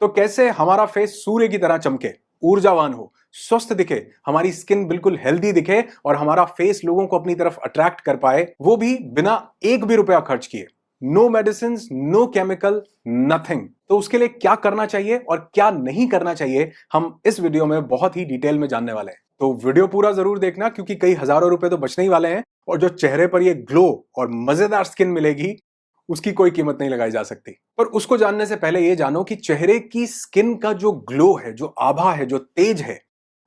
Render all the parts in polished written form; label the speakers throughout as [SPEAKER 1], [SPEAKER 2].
[SPEAKER 1] तो कैसे हमारा फेस सूर्य की तरह चमके, ऊर्जावान हो, स्वस्थ दिखे, हमारी स्किन बिल्कुल हेल्दी दिखे और हमारा फेस लोगों को अपनी तरफ अट्रैक्ट कर पाए, वो भी बिना एक भी रुपया खर्च किए। No medicine, no chemical, nothing. तो उसके लिए क्या करना चाहिए और क्या नहीं करना चाहिए, हम इस वीडियो में बहुत ही डिटेल में जानने वाले हैं। तो वीडियो पूरा जरूर देखना, क्योंकि कई हजारों रुपए तो बचने ही वाले हैं और जो चेहरे पर ये ग्लो और मजेदार स्किन मिलेगी, उसकी कोई कीमत नहीं लगाई जा सकती। पर उसको जानने से पहले ये जानो कि चेहरे की स्किन का जो ग्लो है, जो आभा है, जो तेज है,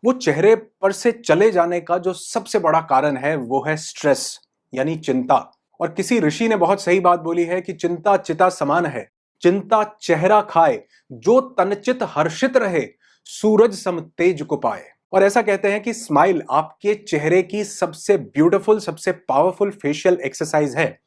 [SPEAKER 1] वो चेहरे पर से चले जाने का जो सबसे बड़ा कारण है वो है स्ट्रेस, यानी चिंता। और किसी ऋषि ने बहुत सही बात बोली है कि चिंता चिता समान है, चिंता चेहरा खाए, जो तनचित हर्षित रहे, सूरज सम तेज को पाए। और ऐसा कहते हैं कि स्माइल आपके चेहरे की सबसे ब्यूटीफुल, सबसे पावरफुल फेशियल एक्सरसाइज है।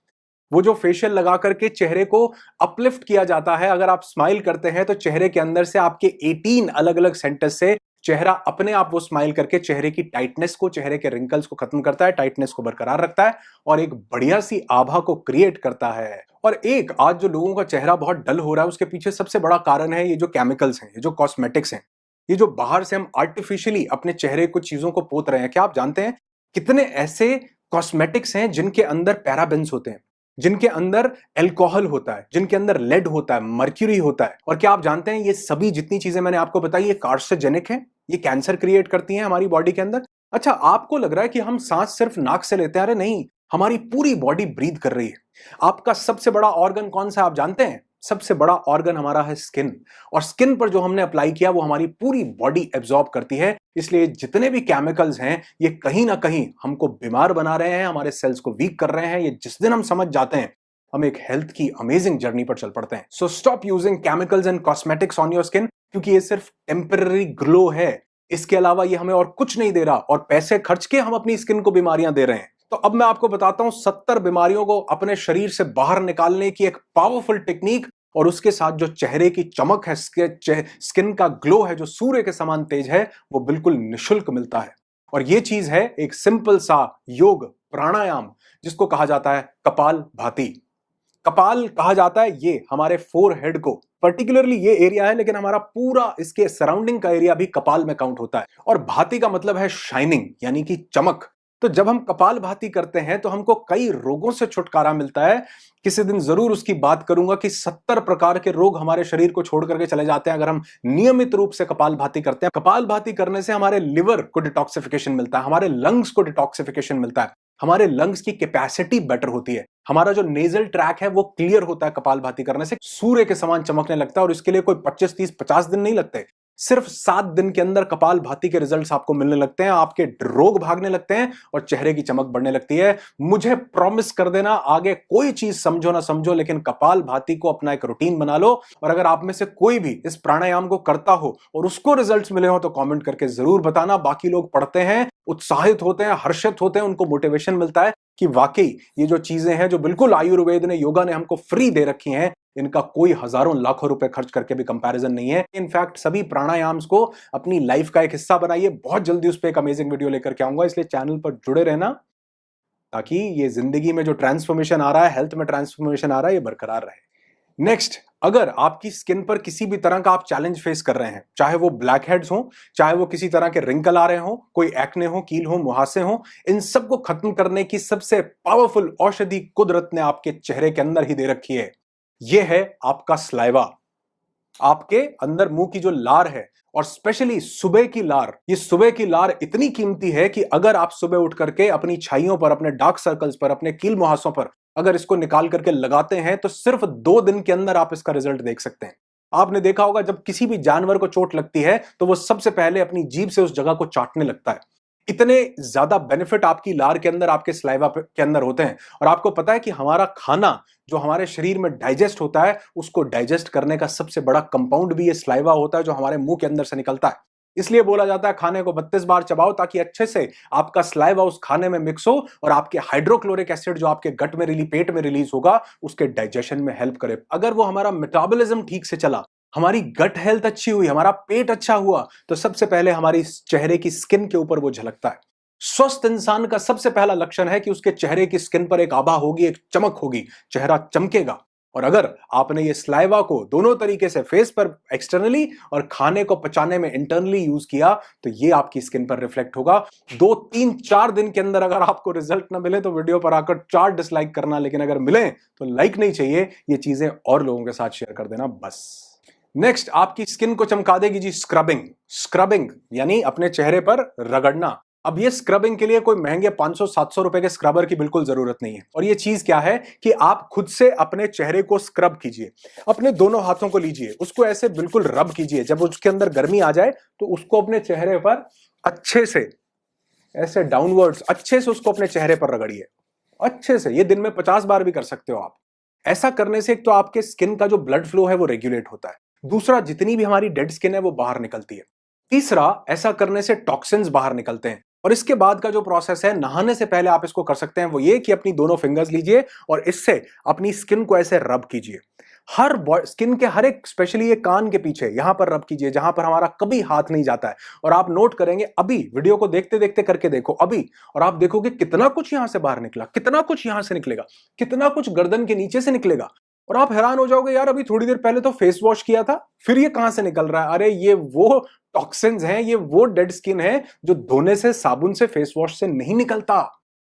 [SPEAKER 1] वो जो फेशियल लगा करके चेहरे को अपलिफ्ट किया जाता है, अगर आप स्माइल करते हैं तो चेहरे के अंदर से आपके 18 अलग अलग सेंटर्स से चेहरा अपने आप वो स्माइल करके चेहरे की टाइटनेस को, चेहरे के रिंकल्स को खत्म करता है, टाइटनेस को बरकरार रखता है और एक बढ़िया सी आभा को क्रिएट करता है। और एक आज जो लोगों का चेहरा बहुत डल हो रहा है, उसके पीछे सबसे बड़ा कारण है ये जो केमिकल्स हैं, ये जो कॉस्मेटिक्स हैं, ये जो बाहर से हम आर्टिफिशियली अपने चेहरे कुछ चीजों को पोत रहे हैं। क्या आप जानते हैं कितने ऐसे कॉस्मेटिक्स हैं जिनके अंदर पैराबेन्स होते हैं, जिनके अंदर अल्कोहल होता है, जिनके अंदर लेड होता है, मर्क्यूरी होता है? और क्या आप जानते हैं ये सभी जितनी चीजें मैंने आपको बताई, ये कार्सिनोजेनिक हैं, ये कैंसर क्रिएट करती हैं हमारी बॉडी के अंदर। अच्छा, आपको लग रहा है कि हम सांस सिर्फ नाक से लेते हैं, अरे नहीं, हमारी पूरी बॉडी ब्रीथ कर रही है। आपका सबसे बड़ा ऑर्गन कौन सा है आप जानते हैं? सबसे बड़ा ऑर्गन हमारा है स्किन। और स्किन पर जो हमने अप्लाई किया वो हमारी पूरी बॉडी एब्जॉर्ब करती है। इसलिए जितने भी केमिकल्स हैं ये कहीं ना कहीं हमको बीमार बना रहे हैं, हमारे सेल्स को वीक कर रहे हैं। ये जिस दिन हम समझ जाते हैं, हम एक हेल्थ की अमेजिंग जर्नी पर चल पड़ते हैं। So stop using chemicals and cosmetics on your skin, क्योंकि ये सिर्फ टेम्पररी ग्लो है। इसके अलावा ये हमें और कुछ नहीं दे रहा और पैसे खर्च के हम अपनी स्किन को बीमारियां दे रहे हैं। तो अब मैं आपको बताता हूं 70 बीमारियों को अपने शरीर से बाहर निकालने की एक पावरफुल टेक्निक, और उसके साथ जो चेहरे की चमक है, स्किन का ग्लो है, जो सूर्य के समान तेज है, वो बिल्कुल निशुल्क मिलता है। और ये चीज है एक सिंपल सा योग प्राणायाम, जिसको कहा जाता है कपाल भाती। कपाल कहा जाता है ये हमारे फोरहेड को, पर्टिकुलरली ये एरिया है, लेकिन हमारा पूरा इसके सराउंडिंग का एरिया भी कपाल में काउंट होता है। और भाती का मतलब है शाइनिंग, यानी कि चमक। तो जब हम कपाल भाती करते हैं तो हमको कई रोगों से छुटकारा मिलता है। किसी दिन जरूर उसकी बात करूंगा कि 70 प्रकार के रोग हमारे शरीर को छोड़ करके चले जाते हैं अगर हम नियमित रूप से कपाल भाती करते हैं। कपाल भाती करने से हमारे लिवर को डिटॉक्सिफिकेशन मिलता है, हमारे लंग्स को डिटॉक्सिफिकेशन मिलता है, हमारे लंग्स की कैपेसिटी बेटर होती है, हमारा जो नेजल ट्रैक है वो क्लियर होता है। कपाल भाती करने से सूर्य के समान चमकने लगता है। और इसके लिए कोई 25, 30, 50 दिन नहीं लगते, सिर्फ 7 दिन के अंदर कपाल भाती के रिजल्ट्स आपको मिलने लगते हैं, आपके रोग भागने लगते हैं और चेहरे की चमक बढ़ने लगती है। मुझे प्रॉमिस कर देना, आगे कोई चीज समझो ना समझो, लेकिन कपाल भाती को अपना एक रूटीन बना लो। और अगर आप में से कोई भी इस प्राणायाम को करता हो और उसको रिजल्ट्स मिले हो तो कमेंट करके जरूर बताना। बाकी लोग पढ़ते हैं, उत्साहित होते हैं, हर्षित होते हैं, उनको मोटिवेशन मिलता है कि वाकई ये जो चीजें हैं, जो बिल्कुल आयुर्वेद ने, योगा ने हमको फ्री दे रखी हैं, इनका कोई हजारों लाखों रुपए खर्च करके भी कंपैरिजन नहीं है। इनफैक्ट सभी प्राणायाम्स को अपनी लाइफ का एक हिस्सा बनाइए। बहुत जल्दी उस पर एक अमेजिंग वीडियो लेकर के आऊंगा, इसलिए चैनल पर जुड़े रहना, ताकि ये जिंदगी में जो ट्रांसफॉर्मेशन आ रहा है, हेल्थ में ट्रांसफॉर्मेशन आ रहा है, ये बरकरार रहे। नेक्स्ट, अगर आपकी स्किन पर किसी भी तरह का आप चैलेंज फेस कर रहे हैं, चाहे वो ब्लैक हेड्स हो, चाहे वो किसी तरह के रिंकल आ रहे हो, कोई एक्ने हो, कील हो, मुहासे हो, इन सबको खत्म करने की सबसे पावरफुल औषधि कुदरत ने आपके चेहरे के अंदर ही दे रखी है। यह है आपका सलाइवा। आपके अंदर मुंह की जो लार है, और स्पेशली सुबह की लार, ये सुबह की लार इतनी कीमती है कि अगर आप सुबह उठ करके अपनी छाइयों पर, अपने डार्क सर्कल्स पर, अपने कील मुहासों पर अगर इसको निकाल करके लगाते हैं तो सिर्फ 2 दिन के अंदर आप इसका रिजल्ट देख सकते हैं। आपने देखा होगा जब किसी भी जानवर को चोट लगती है तो वो सबसे पहले अपनी जीभ से उस जगह को चाटने लगता है। इतने ज्यादा बेनिफिट आपकी लार के अंदर, आपके सलाइवा के अंदर होते हैं। और आपको पता है कि हमारा खाना जो हमारे शरीर में डाइजेस्ट होता है, उसको डाइजेस्ट करने का सबसे बड़ा कंपाउंड भी ये सलाइवा होता है, जो हमारे मुंह के अंदर से निकलता है। इसलिए बोला जाता है खाने को 32 बार चबाओ, ताकि अच्छे से आपका सलाइवा उस खाने में मिक्स हो और आपके हाइड्रोक्लोरिक एसिड जो आपके गट में पेट में रिलीज होगा, उसके डाइजेशन में हेल्प करे। अगर वो हमारा मेटाबॉलिज्म ठीक से चला, हमारी गट हेल्थ अच्छी हुई, हमारा पेट अच्छा हुआ, तो सबसे पहले हमारी चेहरे की स्किन के ऊपर वो झलकता है। स्वस्थ इंसान का सबसे पहला लक्षण है कि उसके चेहरे की स्किन पर एक आभा होगी, एक चमक होगी, चेहरा चमकेगा। और अगर आपने ये स्लाइवा को दोनों तरीके से फेस पर एक्सटर्नली और खाने को पचाने में इंटरनली यूज किया तो ये आपकी स्किन पर रिफ्लेक्ट होगा। 2-3-4 दिन के अंदर अगर आपको रिजल्ट ना मिले तो वीडियो पर आकर 4 डिसलाइक करना, लेकिन अगर मिले तो लाइक नहीं चाहिए। ये चीजें और लोगों के साथ शेयर कर देना बस। नेक्स्ट, आपकी स्किन को चमका देगी जी स्क्रबिंग। स्क्रबिंग यानी अपने चेहरे पर रगड़ना। अब ये स्क्रबिंग के लिए कोई महंगे 500-700 रुपए के स्क्रबर की बिल्कुल जरूरत नहीं है। और ये चीज क्या है कि आप खुद से अपने चेहरे को स्क्रब कीजिए। अपने दोनों हाथों को लीजिए, उसको ऐसे बिल्कुल रब कीजिए। जब उसके अंदर गर्मी आ जाए तो उसको अपने चेहरे पर अच्छे से ऐसे डाउनवर्ड्स अच्छे से उसको अपने चेहरे पर रगड़िए अच्छे से। ये दिन में 50 बार भी कर सकते हो आप। ऐसा करने से एक तो आपके स्किन का जो ब्लड फ्लो है वो रेगुलेट होता है। दूसरा, जितनी भी हमारी डेड स्किन है वो बाहर निकलती है। तीसरा, ऐसा करने से टॉक्सिन्स बाहर निकलते हैं। और इसके बाद का जो प्रोसेस है, नहाने से पहले आप इसको कर सकते हैं, वो ये कि अपनी दोनों फिंगर्स लीजिए और इससे अपनी स्किन को ऐसे रब कीजिए। हर स्किन के हर एक, स्पेशली ये कान के पीछे यहां पर रब कीजिए जहां पर हमारा कभी हाथ नहीं जाता है। और आप नोट करेंगे, अभी वीडियो को देखते देखते करके देखो अभी, और आप देखोगे कितना कुछ यहां से बाहर निकला, कितना कुछ यहां से निकलेगा, कितना कुछ गर्दन के नीचे से निकलेगा। और आप हैरान हो जाओगे, यार अभी थोड़ी देर पहले तो फेस वॉश किया था, फिर ये कहां से निकल रहा है? अरे ये वो टॉक्सिन्स हैं, ये वो डेड स्किन है जो धोने से, साबुन से, फेस वॉश से नहीं निकलता।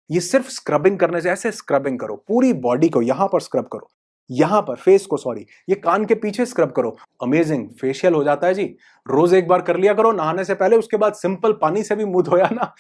[SPEAKER 1] ये सिर्फ स्क्रबिंग करने से। ऐसे स्क्रबिंग करो पूरी बॉडी को, यहां पर स्क्रब करो, यहां पर फेस को, सॉरी ये कान के पीछे स्क्रब करो। अमेजिंग फेशियल हो जाता है जी। रोज एक बार कर लिया करो नहाने से पहले, उसके बाद सिंपल पानी से भी मुंह धोया ना,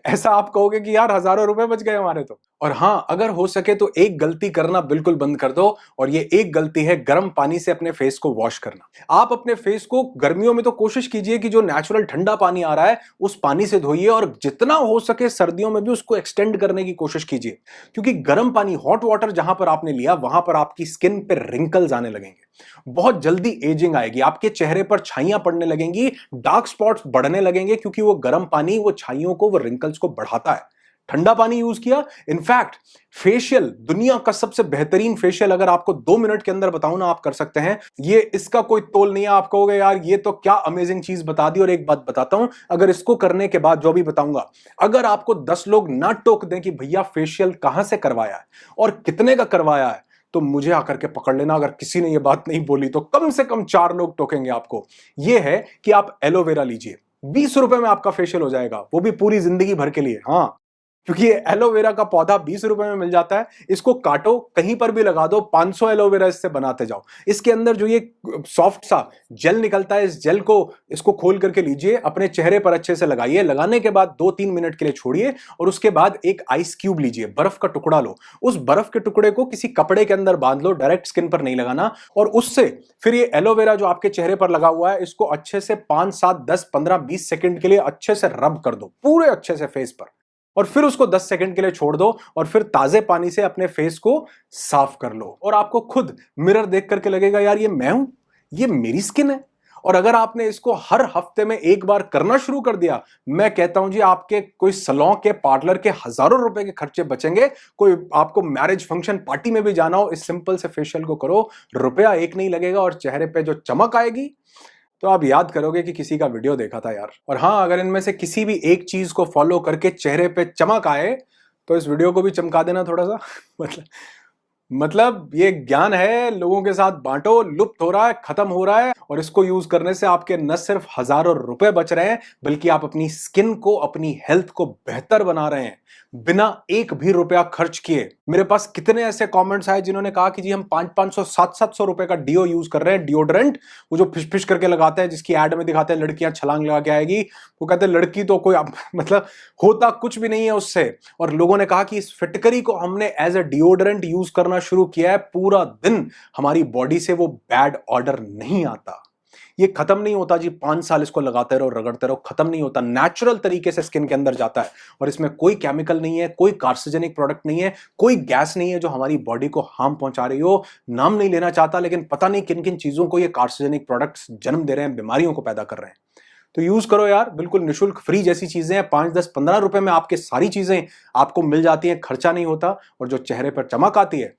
[SPEAKER 1] ऐसा आप कहोगे कि यार हजारों रुपए बच गए हमारे तो। और हां, अगर हो सके तो एक गलती करना बिल्कुल बंद कर दो, और ये एक गलती है गर्म पानी से अपने फेस को वॉश करना। आप अपने फेस को गर्मियों में तो कोशिश कीजिए कि जो नेचुरल ठंडा पानी आ रहा है उस पानी से धोइए, और जितना हो सके सर्दियों में भी उसको एक्सटेंड करने की कोशिश कीजिए। क्योंकि गर्म पानी, हॉट वाटर जहां पर आपने लिया वहां पर आपकी स्किन पे रिंकल्स आने लगेंगे, बहुत जल्दी एजिंग आएगी, आपके चेहरे पर छाइयां पड़ने लगेंगी, डार्क स्पॉट्स बढ़ने लगेंगे, क्योंकि वो गर्म पानी वो छाइयों को, वो रिंकल्स को बढ़ाता है। ठंडा पानी यूज किया। इनफैक्ट फेशियल, दुनिया का सबसे बेहतरीन फेशियल अगर आपको 2 मिनट के अंदर बताऊं ना, आप कर सकते हैं। ये, इसका कोई तोल नहीं है। आप कहोगे यार ये तो क्या अमेजिंग चीज बता दी। और एक बात बताता हूं, अगर इसको करने के बाद जो भी बताऊंगा, अगर आपको 10 लोग ना टोक दें कि भैया फेशियल कहां से करवाया है और कितने का करवाया है, तो मुझे आकर के पकड़ लेना। अगर किसी ने ये बात नहीं बोली तो कम से कम 4 लोग टोकेंगे आपको। ये है कि आप एलोवेरा लीजिए, 20 रुपए में आपका फेशियल हो जाएगा, वो भी पूरी जिंदगी भर के लिए। हाँ, क्योंकि ये एलोवेरा का पौधा 20 रुपए में मिल जाता है। इसको काटो, कहीं पर भी लगा दो, 500 एलोवेरा इससे बनाते जाओ। इसके अंदर जो ये सॉफ्ट सा जेल निकलता है, इस जेल को, इसको खोल करके लीजिए, अपने चेहरे पर अच्छे से लगाइए। लगाने के बाद 2-3 मिनट के लिए छोड़िए, और उसके बाद एक आइस क्यूब लीजिए, बर्फ का टुकड़ा लो। उस बर्फ के टुकड़े को किसी कपड़े के अंदर बांध लो, डायरेक्ट स्किन पर नहीं लगाना। और उससे फिर ये एलोवेरा जो आपके चेहरे पर लगा हुआ है, इसको अच्छे से 5, 7, 10, 15, 20 सेकंड के लिए अच्छे से रब कर दो, पूरे अच्छे से फेस पर। और फिर उसको 10 सेकंड के लिए छोड़ दो, और फिर ताजे पानी से अपने फेस को साफ कर लो। और आपको खुद मिरर देख करके लगेगा, यार ये मैं हूं, ये मेरी स्किन है। और अगर आपने इसको हर हफ्ते में एक बार करना शुरू कर दिया, मैं कहता हूं जी, आपके कोई सैलून के, पार्लर के हजारों रुपए के खर्चे बचेंगे। कोई आपको मैरिज फंक्शन, पार्टी में भी जाना हो, इस सिंपल से फेशियल को करो, रुपया एक नहीं लगेगा, और चेहरे पे जो चमक आएगी तो आप याद करोगे कि किसी का वीडियो देखा था यार। और हाँ, अगर इनमें से किसी भी एक चीज को फॉलो करके चेहरे पे चमक आए तो इस वीडियो को भी चमका देना थोड़ा सा। मतलब ये ज्ञान है, लोगों के साथ बांटो। लुप्त हो रहा है, खत्म हो रहा है, और इसको यूज करने से आपके न सिर्फ हजारों रुपए बच रहे हैं, बल्कि आप अपनी स्किन को, अपनी हेल्थ को बेहतर बना रहे हैं, बिना एक भी रुपया खर्च किए। मेरे पास कितने ऐसे कमेंट्स आए जिन्होंने कहा कि जी हम 500-500, 700-700 रुपए का डिओ यूज कर रहे हैं, डिओड्रेंट, वो जो फिश फिश करके लगाते हैं, जिसकी एड में दिखाते हैं लड़कियां छलांग लगा के आएगी। वो कहते हैं लड़की तो कोई मतलब होता कुछ भी नहीं है उससे। और लोगों ने कहा कि इस फिटकरी को हमने एज ए डिओड्रेंट यूज करना शुरू किया है, पूरा दिन हमारी बॉडी से वो बैड ऑर्डर नहीं आता। ये खत्म नहीं होता जी, 5 साल इसको लगाते रहो, रगड़ते रहो, खत्म नहीं होता। नेचुरल तरीके से स्किन के अंदर जाता है, और इसमें कोई केमिकल नहीं है, कोई कार्सिजेनिक प्रोडक्ट नहीं है, कोई गैस नहीं है जो हमारी बॉडी को हार्म पहुंचा रही हो। नाम नहीं लेना चाहता, लेकिन पता नहीं किन किन चीजों को ये कार्सिजेनिक प्रोडक्ट्स जन्म दे रहे हैं, बीमारियों को पैदा कर रहे हैं। तो यूज करो यार, बिल्कुल निशुल्क, फ्री जैसी चीजें हैं। 5, 10, 15 रुपए में आपके सारी चीजें आपको मिल जाती हैं, खर्चा नहीं होता, और जो चेहरे पर चमक आती है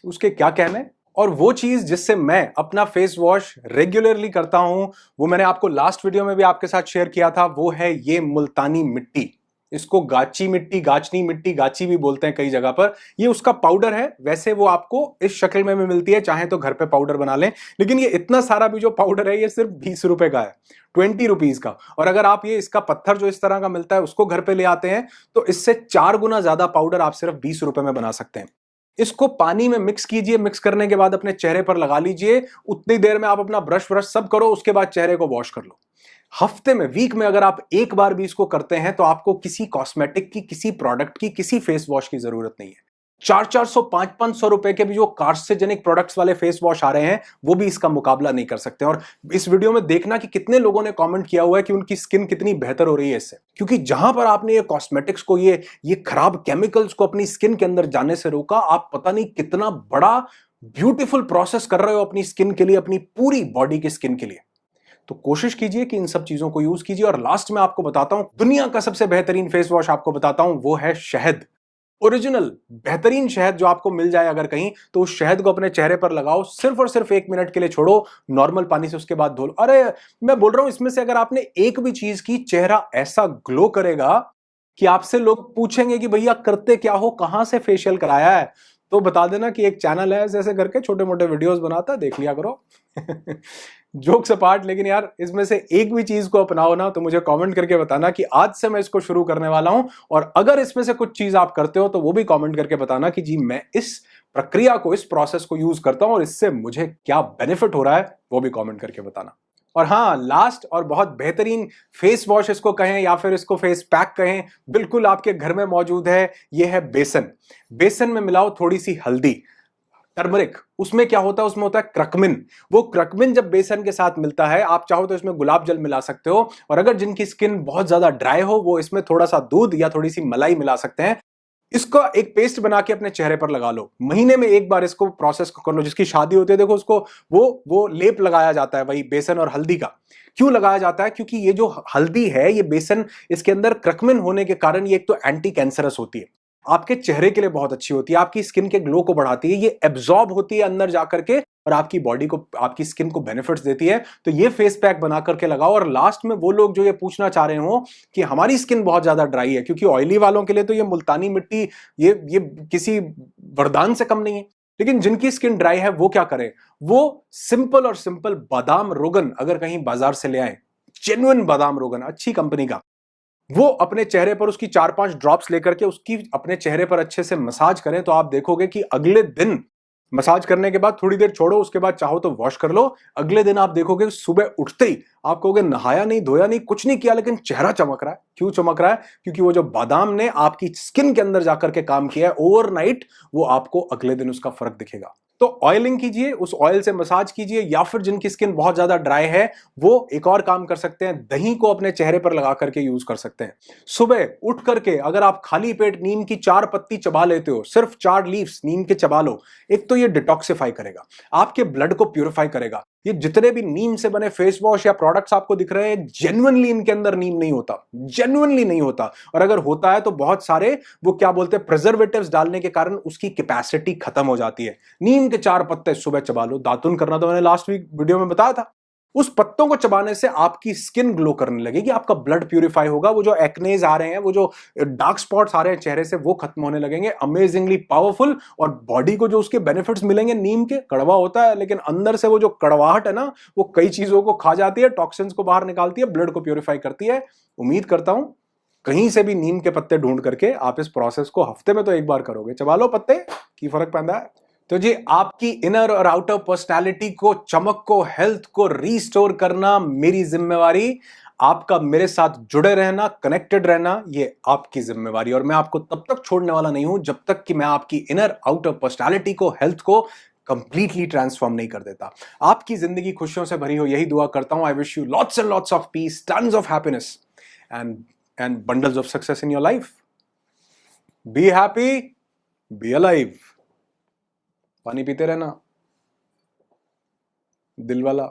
[SPEAKER 1] उसके क्या कहने। और वो चीज जिससे मैं अपना फेस वॉश रेगुलरली करता हूं, वो मैंने आपको लास्ट वीडियो में भी आपके साथ शेयर किया था, वो है ये मुल्तानी मिट्टी। इसको गाची मिट्टी, गाचनी मिट्टी, गाची भी बोलते हैं कई जगह पर। ये उसका पाउडर है, वैसे वो आपको इस शक्ल में भी मिलती है, चाहे तो घर पे पाउडर बना लें। लेकिन ये इतना सारा भी जो पाउडर है ये सिर्फ 20 रुपए का है, 20 रुपीज का। और अगर आप ये इसका पत्थर जो इस तरह का मिलता है उसको घर पे ले आते हैं तो इससे 4 गुना ज्यादा पाउडर आप सिर्फ 20 रुपए में बना सकते हैं। इसको पानी में मिक्स कीजिए, मिक्स करने के बाद अपने चेहरे पर लगा लीजिए। उतनी देर में आप अपना ब्रश व्रश सब करो, उसके बाद चेहरे को वॉश कर लो। हफ्ते में, वीक में अगर आप एक बार भी इसको करते हैं तो आपको किसी कॉस्मेटिक की, किसी प्रोडक्ट की, किसी फेस वॉश की जरूरत नहीं है। 400-400, 500-500 रुपए के भी जो कार्सिनोजेनिक प्रोडक्ट्स वाले फेस वॉश आ रहे हैं वो भी इसका मुकाबला नहीं कर सकते। और इस वीडियो में देखना कि कितने लोगों ने कमेंट किया हुआ है कि उनकी स्किन कितनी बेहतर हो रही है इससे। क्योंकि जहां पर आपने ये कॉस्मेटिक्स को, ये खराब केमिकल्स को अपनी स्किन के अंदर जाने से रोका, आप पता नहीं कितना बड़ा ब्यूटीफुल प्रोसेस कर रहे हो अपनी स्किन के लिए, अपनी पूरी बॉडी की स्किन के लिए। तो कोशिश कीजिए कि इन सब चीजों को यूज कीजिए। और लास्ट में आपको बताता हूं, दुनिया का सबसे बेहतरीन फेस वॉश आपको बताता हूं, वो है शहद। ओरिजिनल बेहतरीन शहद जो आपको मिल जाए अगर कहीं, तो उस शहद को अपने चेहरे पर लगाओ, सिर्फ और सिर्फ 1 मिनट के लिए छोड़ो, नॉर्मल पानी से उसके बाद धो लो। अरे मैं बोल रहा हूं, इसमें से अगर आपने एक भी चीज की, चेहरा ऐसा ग्लो करेगा कि आपसे लोग पूछेंगे कि भैया करते क्या हो, कहां से फेशियल कराया है। तो बता देना कि एक चैनल है ऐसे करके छोटे मोटे वीडियोस बनाता है, देख लिया करो। जोक्स अपार्ट, लेकिन यार इसमें से एक भी चीज को अपनाओ ना तो मुझे कमेंट करके बताना कि आज से मैं इसको शुरू करने वाला हूं। और अगर इसमें से कुछ चीज आप करते हो तो वो भी कमेंट करके बताना कि जी मैं इस प्रक्रिया को, इस प्रोसेस को यूज करता हूं और इससे मुझे क्या बेनिफिट हो रहा है, वो भी कमेंट करके बताना। और हाँ, लास्ट और बहुत बेहतरीन फेस वॉश इसको कहें या फिर इसको फेस पैक कहें, बिल्कुल आपके घर में मौजूद है। यह है बेसन। बेसन में मिलाओ थोड़ी सी हल्दी, टर्मरिक। उसमें क्या होता है, उसमें होता है क्रकमिन। वो क्रकमिन जब बेसन के साथ मिलता है, आप चाहो तो इसमें गुलाब जल मिला सकते हो। और अगर जिनकी स्किन बहुत ज्यादा ड्राई हो, वो इसमें थोड़ा सा दूध या थोड़ी सी मलाई मिला सकते हैं। इसका एक पेस्ट बना के अपने चेहरे पर लगा लो। महीने में एक बार इसको प्रोसेस कर लो। जिसकी शादी होती है, देखो उसको वो लेप लगाया जाता है, वही बेसन और हल्दी का। क्यों लगाया जाता है? क्योंकि ये जो हल्दी है, ये बेसन, इसके अंदर क्रकमिन होने के कारण ये एक तो एंटी कैंसरस होती है, आपके चेहरे के लिए बहुत अच्छी होती है, आपकी स्किन के ग्लो को बढ़ाती है, ये एब्जॉर्ब होती है अंदर जाकर के और आपकी बॉडी को, आपकी स्किन को बेनिफिट्स देती है। तो ये फेस पैक बना करके लगाओ। और लास्ट में वो लोग जो ये पूछना चाह रहे हो कि हमारी स्किन बहुत ज्यादा ड्राई है, क्योंकि ऑयली वालों के लिए तो ये मुल्तानी मिट्टी ये किसी वरदान से कम नहीं है। लेकिन जिनकी स्किन ड्राई है वो क्या करें? वो सिंपल और सिंपल बादाम रोगन अगर कहीं बाजार से ले आए, जेन्युइन बादाम रोगन, अच्छी कंपनी का, वो अपने चेहरे पर उसकी 4-5 ड्रॉप्स लेकर के उसकी अपने चेहरे पर अच्छे से मसाज करें, तो आप देखोगे कि अगले दिन, मसाज करने के बाद थोड़ी देर छोड़ो, उसके बाद चाहो तो वॉश कर लो, अगले दिन आप देखोगे सुबह उठते ही आप कहोगे नहाया नहीं, धोया नहीं, कुछ नहीं किया, लेकिन चेहरा चमक रहा है। क्यों चमक रहा है? क्योंकि वो जो बादाम ने आपकी स्किन के अंदर जाकर के काम किया है ओवरनाइट, वो आपको अगले दिन उसका फर्क दिखेगा। तो ऑयलिंग कीजिए, उस ऑयल से मसाज कीजिए। या फिर जिनकी स्किन बहुत ज्यादा ड्राई है, वो एक और काम कर सकते हैं, दही को अपने चेहरे पर लगा करके यूज कर सकते हैं। सुबह उठ करके अगर आप खाली पेट नीम की 4 पत्ती चबा लेते हो, सिर्फ 4 लीव्स नीम के चबा लो, एक तो ये डिटॉक्सिफाई करेगा, आपके ब्लड को प्यूरिफाई करेगा। ये जितने भी नीम से बने फेस वॉश या प्रोडक्ट्स आपको दिख रहे हैं, जेन्युइनली इनके अंदर नीम नहीं होता, जेन्युइनली नहीं होता। और अगर होता है तो बहुत सारे वो क्या बोलते हैं, प्रिजर्वेटिव्स डालने के कारण उसकी कैपेसिटी खत्म हो जाती है। नीम के 4 पत्ते सुबह चबा लो। दातुन करना तो मैंने लास्ट वीक वीडियो में बताया था। उस पत्तों को चबाने से आपकी स्किन ग्लो करने लगेगी, आपका ब्लड प्यूरिफाई होगा, वो जो एक्नेज आ रहे हैं, वो जो डार्क स्पॉट्स आ रहे हैं चेहरे से, वो खत्म होने लगेंगे। Amazingly powerful. और बॉडी को जो उसके बेनिफिट्स मिलेंगे, नीम के, कड़वा होता है लेकिन अंदर से वो जो कड़वाहट है ना, वो कई चीजों को खा जाती है, टॉक्सिन्स को बाहर निकालती है, ब्लड को प्यूरिफाई करती है। उम्मीद करता हूं कहीं से भी नीम के पत्ते ढूंढ करके आप इस प्रोसेस को हफ्ते में तो एक बार करोगे। चबा लो पत्ते, की फर्क पैदा है। तो जी, आपकी इनर और आउटर पर्सनालिटी को, चमक को, हेल्थ को रीस्टोर करना मेरी जिम्मेवारी। आपका मेरे साथ जुड़े रहना, कनेक्टेड रहना, ये आपकी जिम्मेवारी। और मैं आपको तब तक छोड़ने वाला नहीं हूं जब तक कि मैं आपकी इनर आउटर पर्सनालिटी को, हेल्थ को कंप्लीटली ट्रांसफॉर्म नहीं कर देता। आपकी जिंदगी खुशियों से भरी हो, यही दुआ करता हूं। I wish you lots and lots of peace, tons of happiness and bundles of success in your life. Be happy, be alive. पानी पीते रहना, दिल वाला।